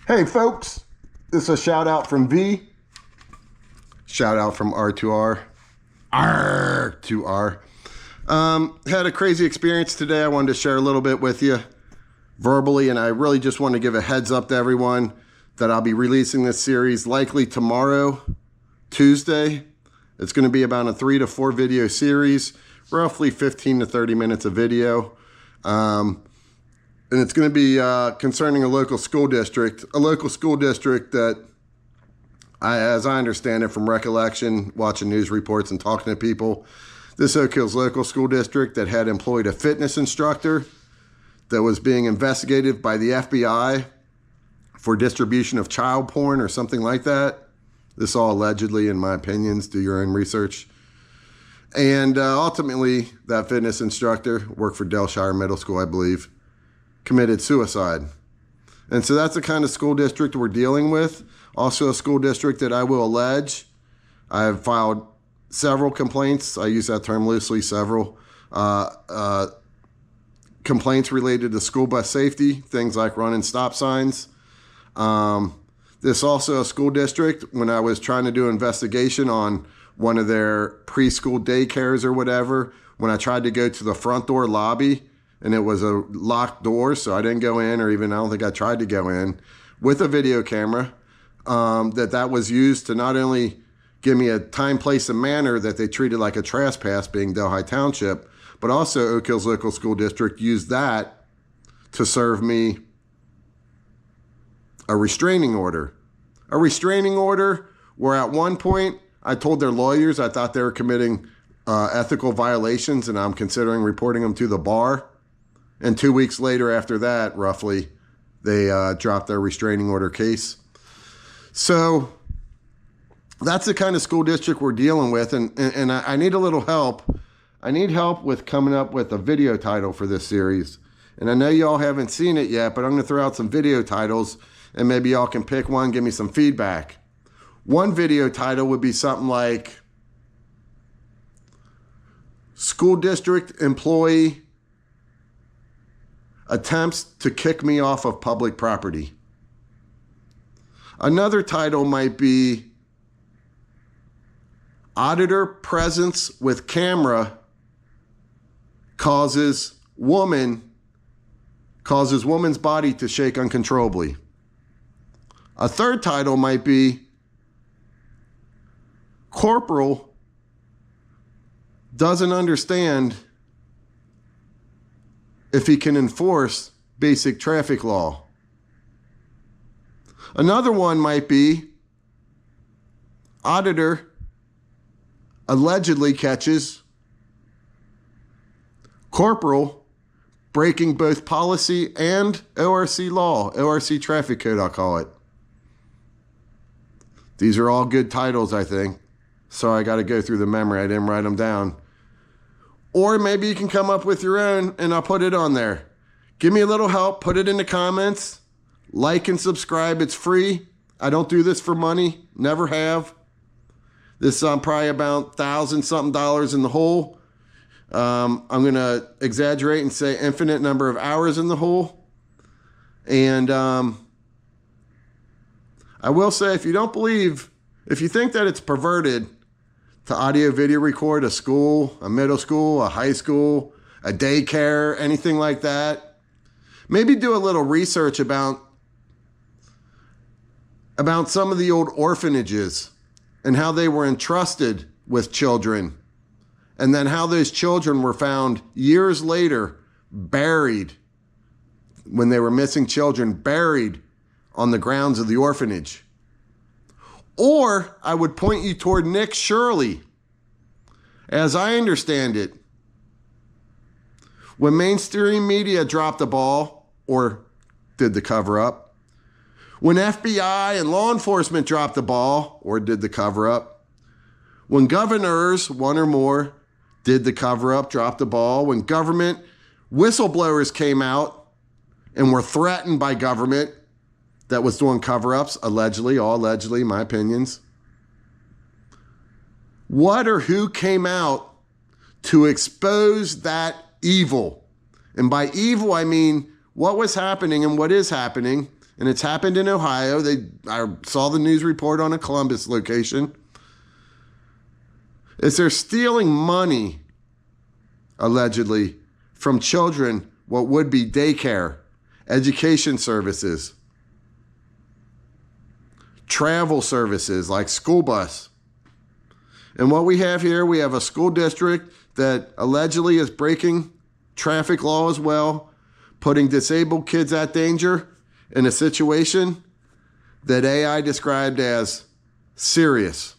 Hey folks, this is a shout out from V. Shout out from R2R. R2R. Had a crazy experience today. I wanted to share a little bit with you verbally, and I really just want to give a heads up to everyone that I'll be releasing this series likely tomorrow, Tuesday. It's going to be about a 3 to 4 video series, roughly 15 to 30 minutes of video. And it's going to be concerning a local school district that, as I understand it from recollection, watching news reports and talking to people, this Hills Loco School District that had employed a fitness instructor that was being investigated by the FBI for distribution of child porn or something like that. This all allegedly, in my opinions, do your own research. And ultimately, that fitness instructor worked for Delshire Middle School, I believe, committed suicide. And so that's the kind of school district we're dealing with. Also a school district that I will allege. I have filed several complaints. I use that term loosely, several complaints related to school bus safety, things like running stop signs. This also a school district, when I was trying to do an investigation on one of their preschool daycares or whatever, when I tried to go to the front door lobby, and it was a locked door, so I didn't go in, or even I don't think I tried to go in, with a video camera, that was used to not only give me a time, place, and manner that they treated like a trespass, being Delhi Township, but also Oak Hills Local School District used that to serve me a restraining order. A restraining order where at one point I told their lawyers I thought they were committing ethical violations, and I'm considering reporting them to the bar. And 2 weeks later after that, roughly, they dropped their restraining order case. So that's the kind of school district we're dealing with. And I need a little help. I need help with coming up with a video title for this series. And I know y'all haven't seen it yet, but I'm going to throw out some video titles, and maybe y'all can pick one, give me some feedback. One video title would be something like School District Employee Attempts to Kick Me Off of Public Property. Another title might be Auditor Presence with Camera causes woman's body to shake uncontrollably. A third title might be Corporal doesn't understand if he can enforce basic traffic law. Another one might be Auditor allegedly catches Corporal breaking both policy and ORC law, ORC traffic code, I'll call it. These are all good titles, I think. Sorry, I got to go through the memory. I didn't write them down. Or maybe you can come up with your own, and I'll put it on there. Give me a little help. Put it in the comments. Like and subscribe. It's free. I don't do this for money. Never have. This is probably about $1,000-something in the hole. I'm going to exaggerate and say infinite number of hours in the hole. And I will say, if you don't believe, if you think that it's perverted to audio video record a school, a middle school, a high school, a daycare, anything like that, maybe do a little research about some of the old orphanages and how they were entrusted with children, and then how those children were found years later buried, when they were missing children, buried on the grounds of the orphanage. Or I would point you toward Nick Shirley. As I understand it, when mainstream media dropped the ball, or did the cover up, when FBI and law enforcement dropped the ball, or did the cover up, when governors, one or more, did the cover up, dropped the ball, when government whistleblowers came out and were threatened by government that was doing cover-ups, allegedly, all allegedly, my opinions. What or who came out to expose that evil? And by evil, I mean what was happening and what is happening and it's happened in Ohio. I saw the news report on a Columbus location. Is they're stealing money, allegedly, from children, what would be daycare, education services, travel services like school bus. And what we have here, we have a school district that allegedly is breaking traffic law as well, putting disabled kids at danger in a situation that AI described as serious.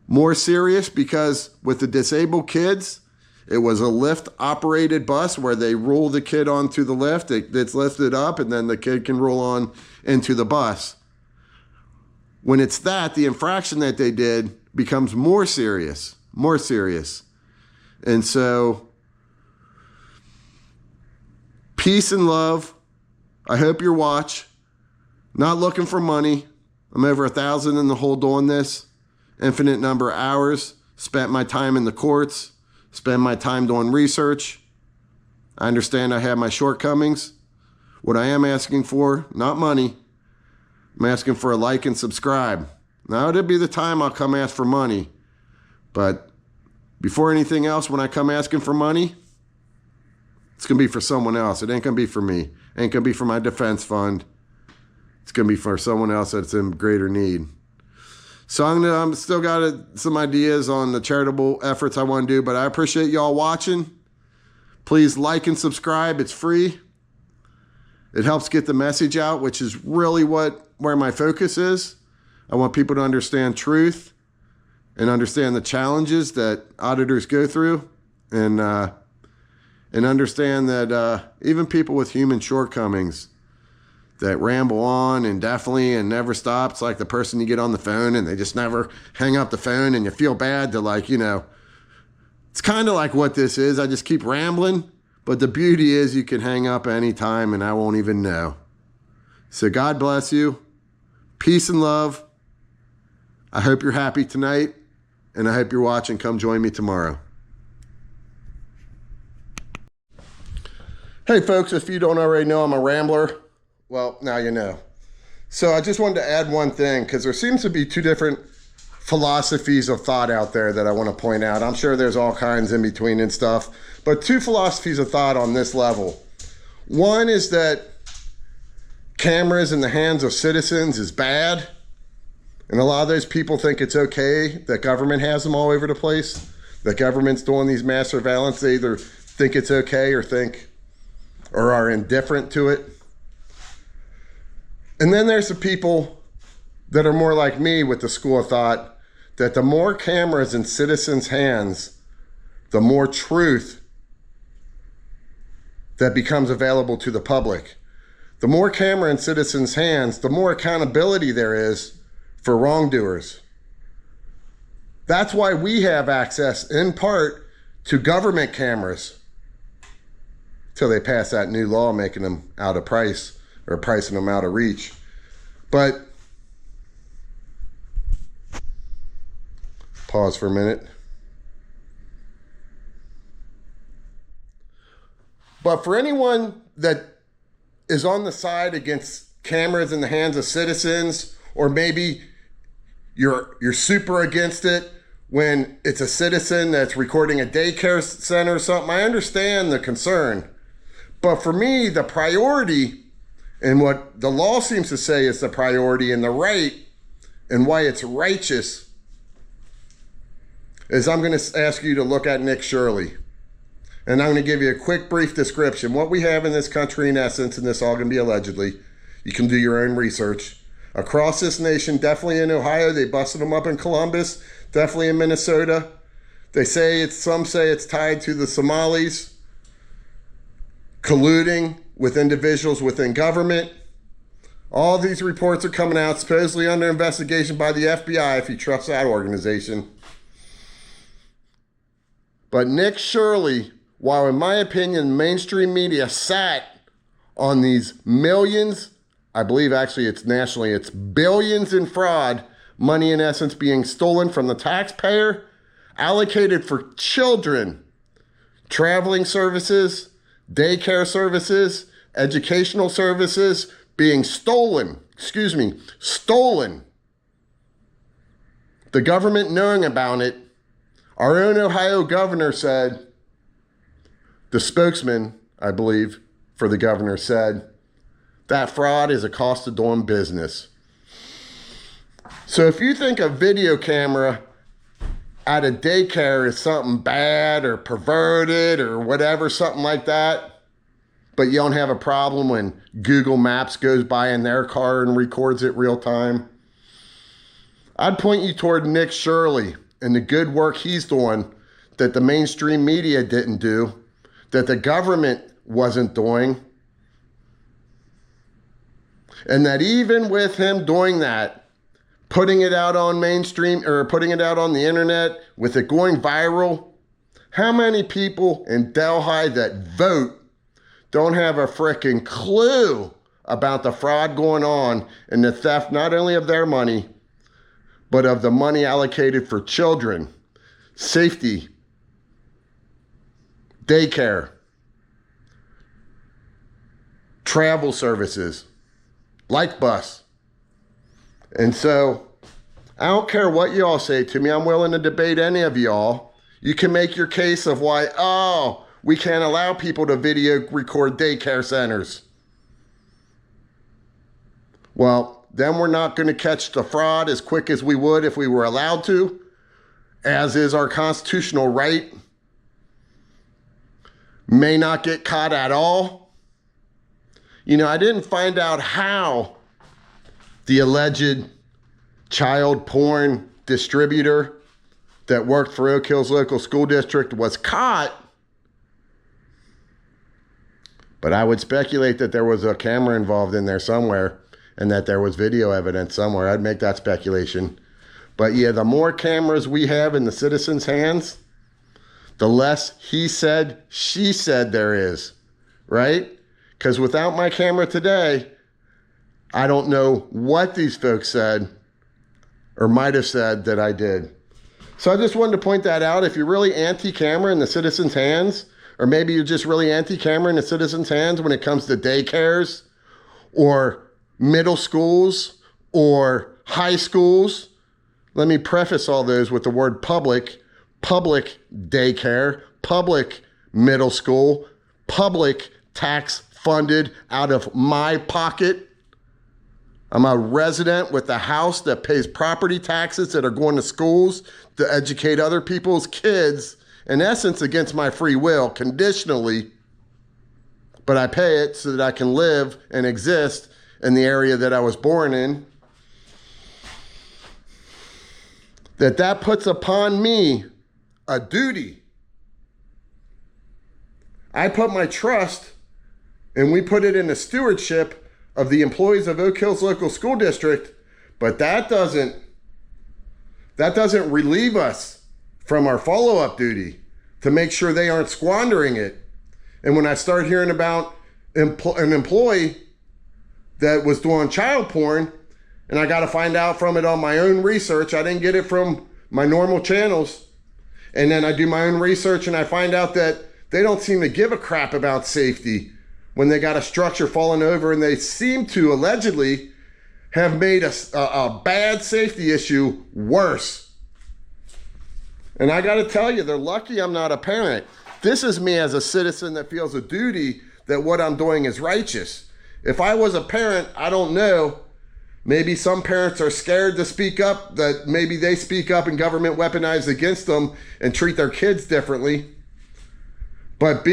More serious because with the disabled kids, it was a lift-operated bus where they roll the kid onto the lift, it's lifted up, and then the kid can roll on into the bus. When it's that, the infraction that they did becomes more serious. And so, peace and love. I hope your watch. Not looking for money. I'm over 1,000 in the hole doing this. Infinite number of hours. Spent my time in the courts. Spend my time doing research. I understand I have my shortcomings. What I am asking for, not money. I'm asking for a like and subscribe. Now, it'll be the time I'll come ask for money. But before anything else, when I come asking for money, it's going to be for someone else. It ain't going to be for me. It ain't going to be for my defense fund. It's going to be for someone else that's in greater need. So I'm still got some ideas on the charitable efforts I want to do, but I appreciate y'all watching. Please like and subscribe. It's free. It helps get the message out, which is really where my focus is. I want people to understand truth and understand the challenges that auditors go through, and understand that even people with human shortcomings that ramble on indefinitely and never stop. It's like the person you get on the phone and they just never hang up the phone, and you feel bad to it's kind of like what this is. I just keep rambling, but the beauty is you can hang up anytime and I won't even know. So God bless you. Peace and love. I hope you're happy tonight, and I hope you're watching. Come join me tomorrow. Hey folks, if you don't already know, I'm a rambler. Well, now you know. So I just wanted to add one thing, because there seems to be two different philosophies of thought out there that I want to point out. I'm sure there's all kinds in between and stuff, but two philosophies of thought on this level. One is that cameras in the hands of citizens is bad, and a lot of those people think it's okay that government has them all over the place, that government's doing these mass surveillance. They either think it's okay or are indifferent to it. And then there's the people that are more like me with the school of thought, that the more cameras in citizens' hands, the more truth that becomes available to the public. The more camera in citizens' hands, the more accountability there is for wrongdoers. That's why we have access, in part, to government cameras, till they pass that new law making them out of price, or pricing them out of reach. But pause for a minute. But for anyone that is on the side against cameras in the hands of citizens, or maybe you're super against it when it's a citizen that's recording a daycare center or something, I understand the concern. But for me, the priority, and what the law seems to say is the priority and the right, and why it's righteous, is I'm going to ask you to look at Nick Shirley. And I'm going to give you a quick, brief description. What we have in this country, in essence, and this all going to be allegedly, you can do your own research. Across this nation, definitely in Ohio, they busted them up in Columbus, definitely in Minnesota. Some say it's tied to the Somalis colluding with individuals within government. All these reports are coming out, supposedly under investigation by the FBI, if you trust that organization. But Nick Shirley, while in my opinion, mainstream media sat on these millions, I believe actually it's nationally, it's billions in fraud, money in essence being stolen from the taxpayer, allocated for children, traveling services, daycare services, educational services being stolen. The government knowing about it. Our own Ohio governor said, the spokesman, I believe, for the governor said, that fraud is a cost of doing business. So if you think a video camera at a daycare is something bad or perverted or whatever, something like that, but you don't have a problem when Google Maps goes by in their car and records it real time, I'd point you toward Nick Shirley and the good work he's doing that the mainstream media didn't do, that the government wasn't doing, and that even with him doing that, putting it out on mainstream or putting it out on the internet, with it going viral, how many people in Delhi that vote don't have a frickin' clue about the fraud going on and the theft not only of their money, but of the money allocated for children, safety, daycare, travel services, like bus. And so I don't care what y'all say to me. I'm willing to debate any of y'all. You can make your case of why, we can't allow people to video record daycare centers. Well, then we're not going to catch the fraud as quick as we would if we were allowed to, as is our constitutional right. May not get caught at all. You know, I didn't find out how the alleged child porn distributor that worked for Oak Hills Local School District was caught, but I would speculate that there was a camera involved in there somewhere and that there was video evidence somewhere. I'd make that speculation. But yeah, the more cameras we have in the citizens' hands, the less he said, she said there is, right? Because without my camera today, I don't know what these folks said or might have said that I did. So I just wanted to point that out. If you're really anti-camera in the citizens' hands, or maybe you're just really anti-camera in the citizens' hands when it comes to daycares or middle schools or high schools, let me preface all those with the word public daycare, public middle school, public tax funded out of my pocket. I'm a resident with a house that pays property taxes that are going to schools to educate other people's kids, in essence against my free will, conditionally, but I pay it so that I can live and exist in the area that I was born in. That puts upon me a duty. I put my trust, and we put it in the stewardship of the employees of Oak Hills Local School District, but that doesn't relieve us from our follow-up duty to make sure they aren't squandering it. And when I start hearing about an employee that was doing child porn, and I got to find out from it on my own research, I didn't get it from my normal channels, and then I do my own research and I find out that they don't seem to give a crap about safety when they got a structure falling over, and they seem to allegedly have made a bad safety issue worse. And I got to tell you, they're lucky I'm not a parent. This is me as a citizen that feels a duty that what I'm doing is righteous. If I was a parent, I don't know. Maybe some parents are scared to speak up, that maybe they speak up and government weaponizes against them and treat their kids differently. But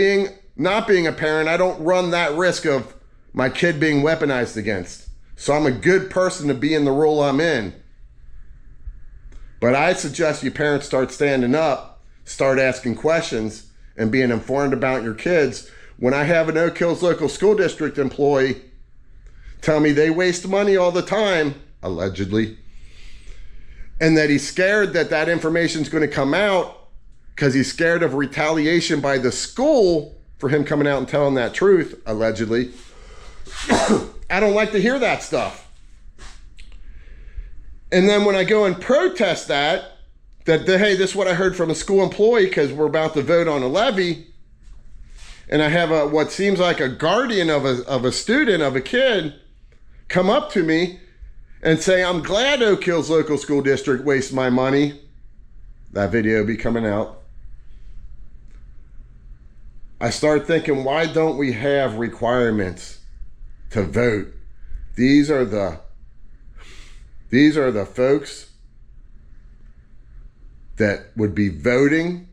not being a parent, I don't run that risk of my kid being weaponized against. So I'm a good person to be in the role I'm in. But I suggest you parents start standing up, start asking questions, and being informed about your kids. When I have an Oak Hills Local School District employee tell me they waste money all the time, allegedly, and that he's scared that information is going to come out because he's scared of retaliation by the school for him coming out and telling that truth, allegedly, I don't like to hear that stuff. And then when I go and protest that hey, this is what I heard from a school employee because we're about to vote on a levy, and I have what seems like a guardian of a student, of a kid, come up to me and say, I'm glad Hills Local School District wastes my money. That video will be coming out. I start thinking, why don't we have requirements to vote? These are the folks that would be voting,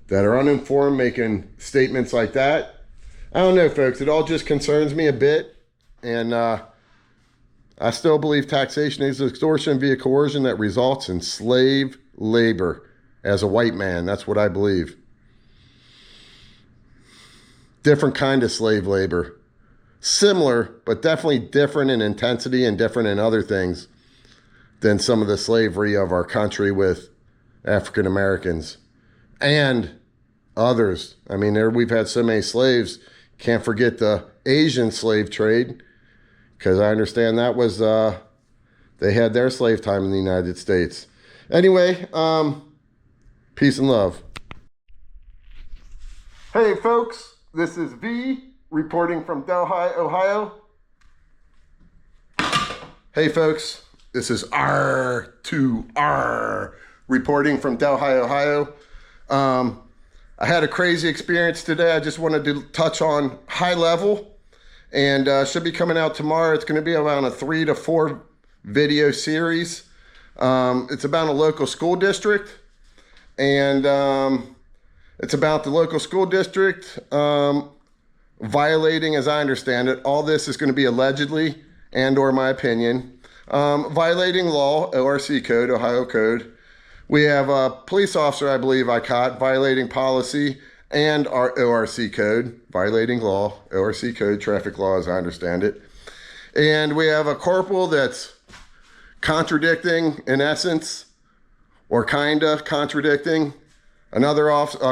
that are uninformed, making statements like that. I don't know, folks. It all just concerns me a bit. And I still believe taxation is extortion via coercion that results in slave labor. As a white man, that's what I believe. Different kind of slave labor. Similar, but definitely different in intensity and different in other things than some of the slavery of our country with African Americans and others. I mean, we've had so many slaves. Can't forget the Asian slave trade, because I understand that was, they had their slave time in the United States. Anyway, peace and love. Hey folks, this is V reporting from Delhi, Ohio. Hey folks, this is R2R reporting from Delhi, Ohio. I had a crazy experience today. I just wanted to touch on high level, and should be coming out tomorrow. It's going to be around a 3 to 4 video series. It's about a local school district, and it's about the local school district violating, as I understand it, all this is going to be allegedly, and or my opinion, violating law, ORC code, Ohio code. We have a police officer, I believe I caught, violating policy and our ORC code, violating law, ORC code, traffic law as I understand it. And we have a corporal that's contradicting, in essence, or kinda contradicting another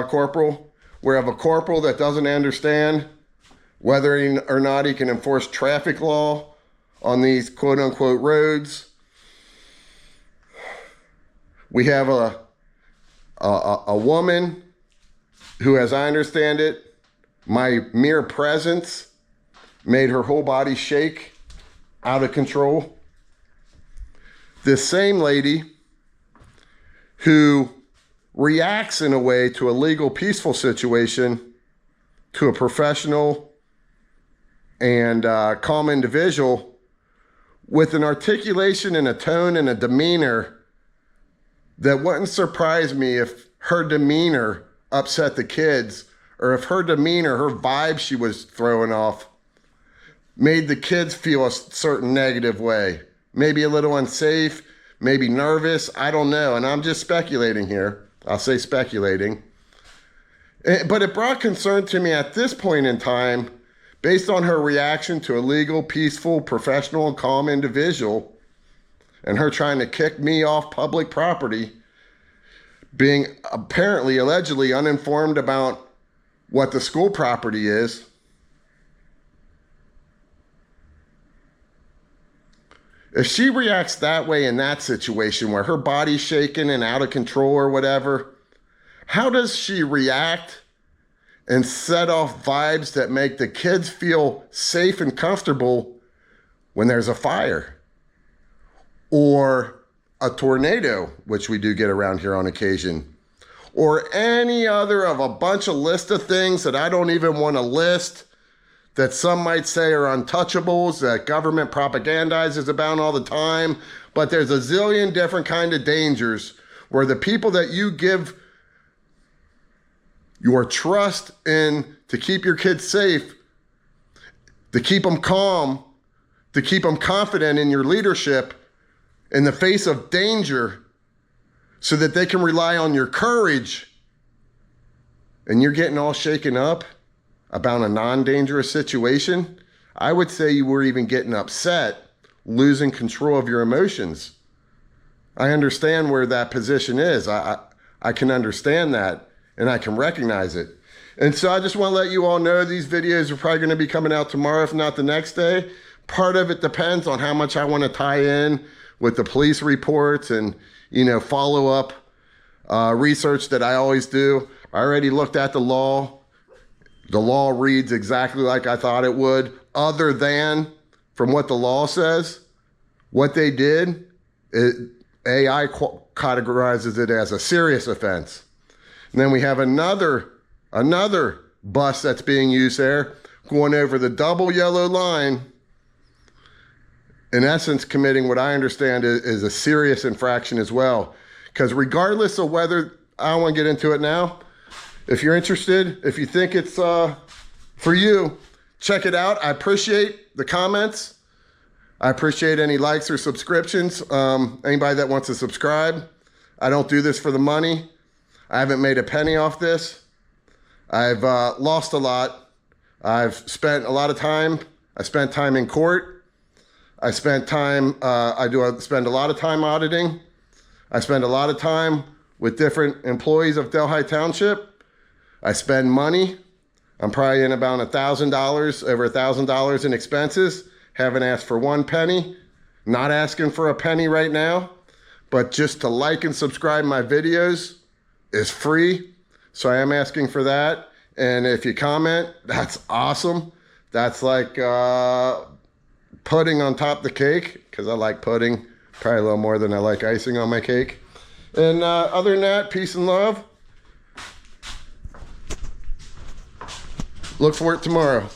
corporal. We have a corporal that doesn't understand whether or not he can enforce traffic law on these quote unquote roads. We have a woman who, as I understand it, my mere presence made her whole body shake out of control. This same lady who reacts in a way to a legal, peaceful situation to a professional and calm individual with an articulation and a tone and a demeanor that wouldn't surprise me if her demeanor upset the kids, or if her demeanor, her vibe she was throwing off, made the kids feel a certain negative way. Maybe a little unsafe, maybe nervous, I don't know. And I'm just speculating here. I'll say speculating. But it brought concern to me at this point in time, based on her reaction to a legal, peaceful, professional, and calm individual, and her trying to kick me off public property, being apparently, allegedly uninformed about what the school property is. If she reacts that way in that situation where her body's shaking and out of control or whatever, how does she react and set off vibes that make the kids feel safe and comfortable when there's a fire or a tornado, which we do get around here on occasion, or any other of a bunch of list of things that I don't even want to list, that some might say are untouchables, that government propagandizes about all the time. But there's a zillion different kind of dangers where the people that you give your trust in to keep your kids safe, to keep them calm, to keep them confident in your leadership in the face of danger, so that they can rely on your courage, and you're getting all shaken up about a non-dangerous situation, I would say you were even getting upset, losing control of your emotions. I understand where that position is. I can understand that, and I can recognize it. And so I just want to let you all know these videos are probably going to be coming out tomorrow, if not the next day. Part of it depends on how much I want to tie in with the police reports and, follow up research that I always do. I already looked at the law The law reads exactly like I thought it would, other than from what the law says. What they did, AI categorizes it as a serious offense. And then we have another bus that's being used there, going over the double yellow line, in essence committing what I understand is a serious infraction as well. Because regardless of whether, I don't want to get into it now, if you're interested, if you think it's for you, check it out. I appreciate the comments. I appreciate any likes or subscriptions. Anybody that wants to subscribe. I don't do this for the money. I haven't made a penny off this. I've lost a lot. I've spent a lot of time. I spent time in court. I spent time, I spend a lot of time auditing. I spend a lot of time with different employees of Delhi Township. I spend money. I'm probably in about $1,000, over $1,000 in expenses. Haven't asked for one penny. Not asking for a penny right now, but just to like and subscribe my videos is free. So I am asking for that. And if you comment, that's awesome. That's like pudding on top of the cake, because I like pudding probably a little more than I like icing on my cake. And other than that, peace and love. Look for it tomorrow.